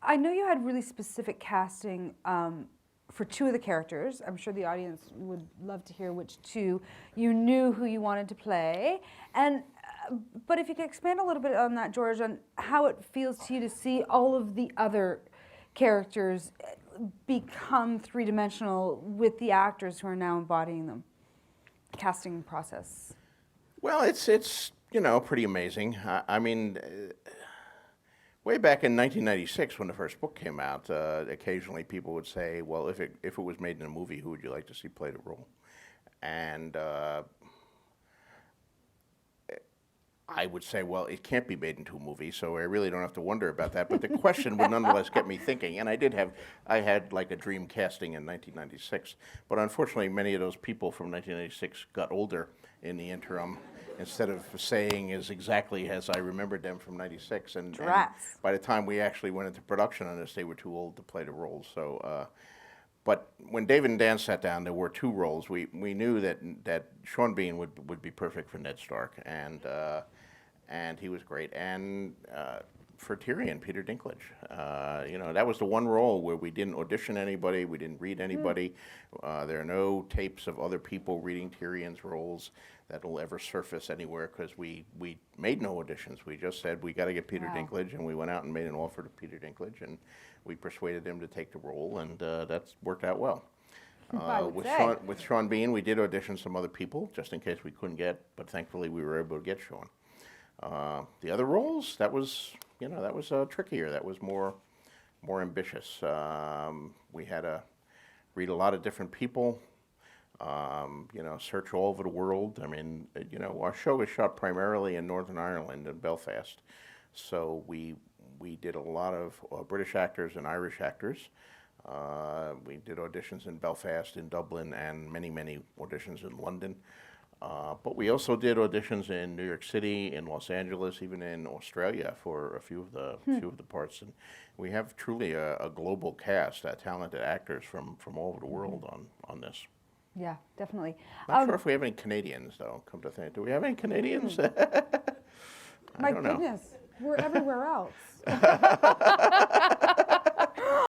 I know you had really specific casting for two of the characters. I'm sure the audience would love to hear which two you knew who you wanted to play. And but if you could expand a little bit on that, George, on how it feels to you to see all of the other characters become three-dimensional with the actors who are now embodying them. Casting process. Well, it's pretty amazing. I mean, way back in 1996 when the first book came out, occasionally people would say, "Well, if it was made in a movie, who would you like to see play the role?" And I would say, well, it can't be made into a movie, so I really don't have to wonder about that. But the question would nonetheless get me thinking. And I had like a dream casting in 1996. But unfortunately, many of those people from 1996 got older in the interim, instead of saying as exactly as I remembered them from 96. And by the time we actually went into production on this, they were too old to play the roles. So, but when David and Dan sat down, there were two roles. We knew that Sean Bean would be perfect for Ned Stark, and he was great. And for Tyrion, Peter Dinklage. That was the one role where we didn't audition anybody, we didn't read anybody. There are no tapes of other people reading Tyrion's roles that'll ever surface anywhere, because we made no auditions. We just said, we got to get Peter Dinklage, and we went out and made an offer to Peter Dinklage, and we persuaded him to take the role, and that's worked out well. With Sean Bean, we did audition some other people, just in case we couldn't get, but thankfully we were able to get Sean. The other roles, that was trickier. That was more ambitious. We had to read a lot of different people, search all over the world. I mean, our show was shot primarily in Northern Ireland, in Belfast. So we did a lot of British actors and Irish actors. We did auditions in Belfast, in Dublin, and many, many auditions in London. But we also did auditions in New York City, in Los Angeles, even in Australia for a few of the parts. And we have truly a global cast, talented actors from all over the world on this. Yeah, definitely. Not sure if we have any Canadians, though, come to think. Do we have any Canadians? My goodness, we're everywhere else.